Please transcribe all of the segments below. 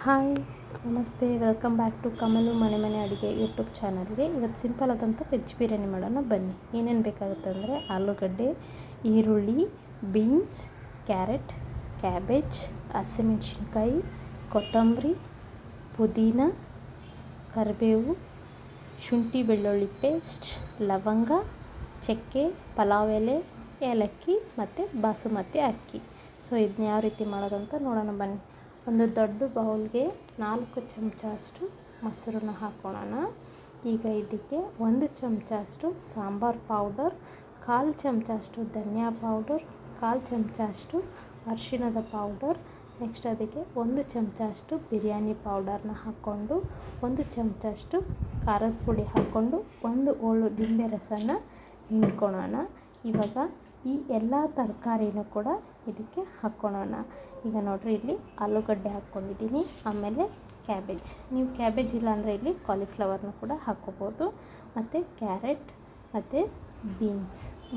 Hi, ನಮಸ್ತೆ. Welcome back to ಕಮಲು ಮನೆ ಮನೆ ಅಡುಗೆ ಯೂಟ್ಯೂಬ್ ಚಾನಲ್ಗೆ. ಇವತ್ತು ಸಿಂಪಲ್ ಆದಂಥ ವೆಜ್ ಬಿರಿಯಾನಿ ಮಾಡೋಣ ಬನ್ನಿ. ಏನೇನು ಬೇಕಾಗುತ್ತೆ ಅಂದರೆ ಆಲೂಗಡ್ಡೆ, ಈರುಳ್ಳಿ, ಬೀನ್ಸ್, ಕ್ಯಾರೆಟ್, ಕ್ಯಾಬೇಜ್, ಹಸಿಮೆಣಸಿನ್ಕಾಯಿ, ಕೊತ್ತಂಬರಿ, ಪುದೀನ, ಕರಿಬೇವು, ಶುಂಠಿ ಬೆಳ್ಳುಳ್ಳಿ ಪೇಸ್ಟ್, ಲವಂಗ, ಚಕ್ಕೆ, ಪಲಾವ್ ಎಲೆ, ಏಲಕ್ಕಿ ಮತ್ತು ಬಾಸುಮತಿ ಅಕ್ಕಿ. ಸೊ ಇದನ್ನ ಯಾವ ರೀತಿ ಮಾಡೋದಂತ ನೋಡೋಣ ಬನ್ನಿ. ಒಂದು ದೊಡ್ಡ ಬೌಲ್ಗೆ 4 ಚಮಚ ಅಷ್ಟು ಮೊಸರನ್ನ ಹಾಕೋಣ. ಈಗ ಇದಕ್ಕೆ 1 ಚಮಚ ಅಷ್ಟು ಸಾಂಬಾರ್ ಪೌಡರ್, 1/4 ಚಮಚ ಅಷ್ಟು ಧನಿಯಾ ಪೌಡರ್, 1/4 ಚಮಚ ಅಷ್ಟು ಅರಿಶಿಣದ ಪೌಡರ್, ನೆಕ್ಸ್ಟ್ ಅದಕ್ಕೆ 1 ಚಮಚ ಅಷ್ಟು ಬಿರಿಯಾನಿ ಪೌಡರ್ನ ಹಾಕ್ಕೊಂಡು 1 ಚಮಚ ಅಷ್ಟು ಖಾರದ ಪುಡಿ ಹಾಕ್ಕೊಂಡು 1 ಹೋಳು ಲಿಂಬೆ ರಸನ ಹಿಂಡ್ಕೊಳ್ಳೋಣ. ಇವಾಗ ಈ ಎಲ್ಲ ತರಕಾರಿನೂ ಕೂಡ ಇದಕ್ಕೆ ಹಾಕ್ಕೊಳ್ಳೋಣ. ಈಗ ನೋಡಿರಿ, ಇಲ್ಲಿ ಆಲೂಗಡ್ಡೆ ಹಾಕ್ಕೊಂಡಿದ್ದೀನಿ, ಆಮೇಲೆ ಕ್ಯಾಬೇಜ್. ನೀವು ಕ್ಯಾಬೇಜ್ ಇಲ್ಲಾಂದರೆ ಇಲ್ಲಿ ಕಾಲಿಫ್ಲವರ್ನ ಕೂಡ ಹಾಕ್ಕೋಬೋದು. ಮತ್ತು ಕ್ಯಾರೆಟ್ ಮತ್ತು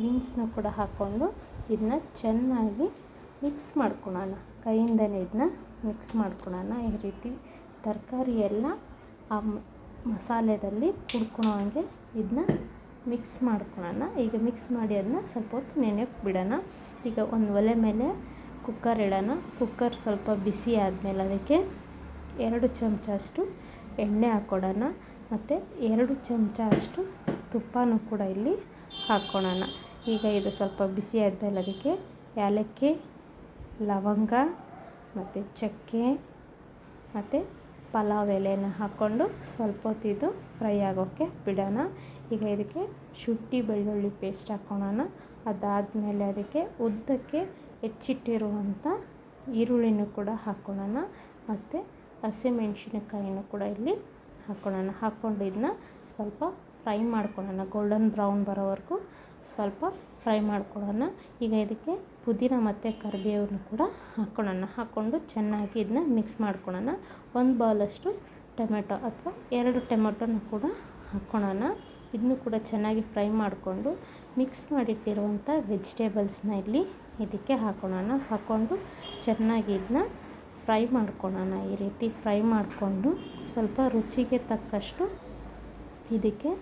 ಬೀನ್ಸ್ನ ಕೂಡ ಹಾಕ್ಕೊಂಡು ಇದನ್ನ ಚೆನ್ನಾಗಿ ಮಿಕ್ಸ್ ಮಾಡ್ಕೊಳ್ಳೋಣ. ಕೈಯಿಂದನೇ ಇದನ್ನ ಮಿಕ್ಸ್ ಮಾಡ್ಕೊಳ್ಳೋಣ. ಈ ರೀತಿ ತರಕಾರಿ ಎಲ್ಲ ಆ ಮಸಾಲೆದಲ್ಲಿ ಹುಡ್ಕೊಳ್ಳೋ ಹಾಗೆ ಇದನ್ನ ಮಿಕ್ಸ್ ಮಾಡ್ಕೊಳ್ಳೋಣ. ಈಗ ಮಿಕ್ಸ್ ಮಾಡಿ ಅದನ್ನ ಸ್ವಲ್ಪ ಹೊತ್ತು ನೆನೆಯೋಕ್ಕೆ ಬಿಡೋಣ. ಈಗ ಒಂದು ಒಲೆ ಮೇಲೆ ಕುಕ್ಕರ್ ಇಡೋಣ. ಕುಕ್ಕರ್ ಸ್ವಲ್ಪ ಬಿಸಿ ಆದಮೇಲೆ ಅದಕ್ಕೆ 2 ಚಮಚ ಅಷ್ಟು ಎಣ್ಣೆ ಹಾಕ್ಕೊಡೋಣ. ಮತ್ತು 2 ಚಮಚ ಅಷ್ಟು ತುಪ್ಪನೂ ಕೂಡ ಇಲ್ಲಿ ಹಾಕ್ಕೊಳ್ಳೋಣ. ಈಗ ಇದು ಸ್ವಲ್ಪ ಬಿಸಿ ಆದಮೇಲೆ ಅದಕ್ಕೆ ಏಲಕ್ಕಿ, ಲವಂಗ ಮತ್ತು ಚಕ್ಕೆ ಮತ್ತು ಪಲಾವ್ ಎಲೆನ ಹಾಕ್ಕೊಂಡು ಸ್ವಲ್ಪ ಹೊತ್ತು ಇದು ಫ್ರೈ ಆಗೋಕ್ಕೆ ಬಿಡೋಣ. ಈಗ ಇದಕ್ಕೆ ಶುಂಠಿ ಬೆಳ್ಳುಳ್ಳಿ ಪೇಸ್ಟ್ ಹಾಕ್ಕೊಳ್ಳೋಣ. ಅದಾದಮೇಲೆ ಅದಕ್ಕೆ ಉದ್ದಕ್ಕೆ ಹೆಚ್ಚಿಟ್ಟಿರುವಂಥ ಈರುಳ್ಳಿನೂ ಕೂಡ ಹಾಕ್ಕೊಳ್ಳೋಣ. ಮತ್ತು ಹಸಿಮೆಣಸಿನಕಾಯಿನೂ ಕೂಡ ಇಲ್ಲಿ ಹಾಕ್ಕೊಳ್ಳೋಣ. ಹಾಕ್ಕೊಂಡು ಇದನ್ನ ಸ್ವಲ್ಪ ಫ್ರೈ ಮಾಡ್ಕೊಳ್ಳೋಣ. ಗೋಲ್ಡನ್ ಬ್ರೌನ್ ಬರೋವರೆಗೂ ಸ್ವಲ್ಪ ಫ್ರೈ ಮಾಡ್ಕೊಳ್ಳೋಣ. ಈಗ ಇದಕ್ಕೆ ಪುದೀನ ಮತ್ತು ಕರಿಬೇವನ್ನು ಕೂಡ ಹಾಕ್ಕೊಳ್ಳೋಣ. ಹಾಕ್ಕೊಂಡು ಚೆನ್ನಾಗಿ ಇದನ್ನ ಮಿಕ್ಸ್ ಮಾಡ್ಕೊಳ್ಳೋಣ. 1 ಬೌಲಷ್ಟು ಟೊಮೆಟೊ ಅಥವಾ 2 ಟೊಮೆಟೊನ ಕೂಡ ಹಾಕ್ಕೊಳ್ಳೋಣ. ಇದನ್ನು ಕೂಡ ಚೆನ್ನಾಗಿ ಫ್ರೈ ಮಾಡಿಕೊಂಡು ಮಿಕ್ಸ್ ಮಾಡಿಟ್ಟಿರುವಂಥ ವೆಜಿಟೇಬಲ್ಸ್ನ ಇಲ್ಲಿ ಇದಕ್ಕೆ ಹಾಕ್ಕೊಳ್ಳೋಣ. ಹಾಕ್ಕೊಂಡು ಚೆನ್ನಾಗಿ ಇದನ್ನ ಫ್ರೈ ಮಾಡ್ಕೊಳ್ಳೋಣ. ಈ ರೀತಿ ಫ್ರೈ ಮಾಡಿಕೊಂಡು ಸ್ವಲ್ಪ ರುಚಿಗೆ ತಕ್ಕಷ್ಟು ಇದಕ್ಕೆ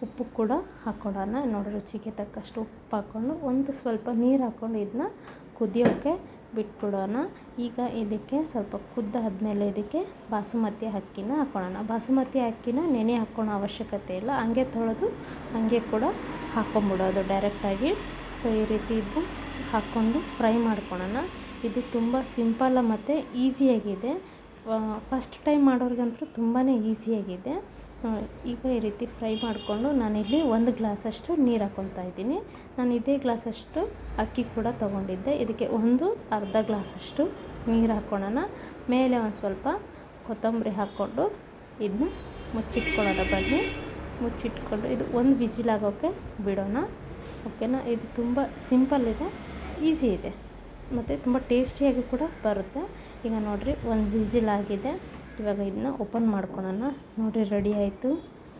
ಉಪ್ಪು ಕೂಡ ಹಾಕ್ಕೊಳ್ಳೋಣ. ನೋಡಿ, ರುಚಿಗೆ ತಕ್ಕಷ್ಟು ಉಪ್ಪು ಹಾಕ್ಕೊಂಡು ಒಂದು ಸ್ವಲ್ಪ ನೀರು ಹಾಕ್ಕೊಂಡು ಇದನ್ನ ಕುದಿಯೋಕ್ಕೆ ಬಿಟ್ಬಿಡೋಣ. ಈಗ ಇದಕ್ಕೆ ಸ್ವಲ್ಪ ಕುದ್ದಾದಮೇಲೆ ಇದಕ್ಕೆ ಬಾಸುಮತಿ ಅಕ್ಕಿನ ಹಾಕ್ಕೊಳ್ಳೋಣ. ಬಾಸುಮತಿ ಅಕ್ಕಿನ ನೆನೆ ಹಾಕ್ಕೊಳ್ಳೋ ಅವಶ್ಯಕತೆ ಇಲ್ಲ, ಹಂಗೆ ತೊಳೆದು ಹಂಗೆ ಕೂಡ ಹಾಕ್ಕೊಂಬಿಡೋದು ಡೈರೆಕ್ಟಾಗಿ. ಸೊ ಈ ರೀತಿ ಇದನ್ನ ಹಾಕ್ಕೊಂಡು ಫ್ರೈ ಮಾಡ್ಕೊಳ್ಳೋಣ. ಇದು ತುಂಬ ಸಿಂಪಲ್ಲ ಮತ್ತು ಈಸಿಯಾಗಿದೆ. ಫಸ್ಟ್ ಟೈಮ್ ಮಾಡೋರಿಗಂತೂ ತುಂಬಾ ಈಸಿಯಾಗಿದೆ. ಈಗ ಈ ರೀತಿ ಫ್ರೈ ಮಾಡಿಕೊಂಡು ನಾನಿಲ್ಲಿ 1 ಗ್ಲಾಸಷ್ಟು ನೀರು ಹಾಕ್ಕೊತಾ ಇದ್ದೀನಿ. ನಾನು ಇದೇ ಗ್ಲಾಸಷ್ಟು ಅಕ್ಕಿ ಕೂಡ ತೊಗೊಂಡಿದ್ದೆ. ಇದಕ್ಕೆ ಅರ್ಧ ಗ್ಲಾಸಷ್ಟು ನೀರು ಹಾಕ್ಕೊಳ್ಳೋಣ. ಮೇಲೆ ಒಂದು ಸ್ವಲ್ಪ ಕೊತ್ತಂಬರಿ ಹಾಕ್ಕೊಂಡು ಇದನ್ನ ಮುಚ್ಚಿಟ್ಕೊಳ್ಳೋಣ. ಬನ್ನಿ, ಮುಚ್ಚಿಟ್ಕೊಂಡು ಇದು 1 ವಿಸಿಲ್ ಆಗೋಕ್ಕೆ ಬಿಡೋಣ. ಓಕೆನಾ? ಇದು ತುಂಬ ಸಿಂಪಲ್ ಇದೆ, ಈಸಿ ಇದೆ ಮತ್ತು ತುಂಬ ಟೇಸ್ಟಿಯಾಗಿ ಕೂಡ ಬರುತ್ತೆ. ಈಗ ನೋಡಿರಿ, 1 ವಿಸಿಲ್ ಆಗಿದೆ. ಇವಾಗ ಇದನ್ನ ಓಪನ್ ಮಾಡ್ಕೊಳ್ಳೋಣ. ನೋಡಿ, ರೆಡಿ ಆಯಿತು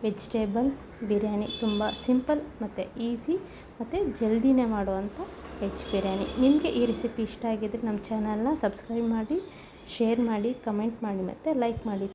ವೆಜಿಟೇಬಲ್ ಬಿರಿಯಾನಿ. ತುಂಬ ಸಿಂಪಲ್ ಮತ್ತು ಈಸಿ ಮತ್ತು ಜಲ್ದಿನೇ ಮಾಡುವಂಥ ವೆಜ್ ಬಿರಿಯಾನಿ. ನಿಮಗೆ ಈ ರೆಸಿಪಿ ಇಷ್ಟ ಆಗಿದ್ದರೆ ನಮ್ಮ ಚಾನಲ್ನ ಸಬ್ಸ್ಕ್ರೈಬ್ ಮಾಡಿ, ಶೇರ್ ಮಾಡಿ, ಕಮೆಂಟ್ ಮಾಡಿ ಮತ್ತು ಲೈಕ್ ಮಾಡಿ.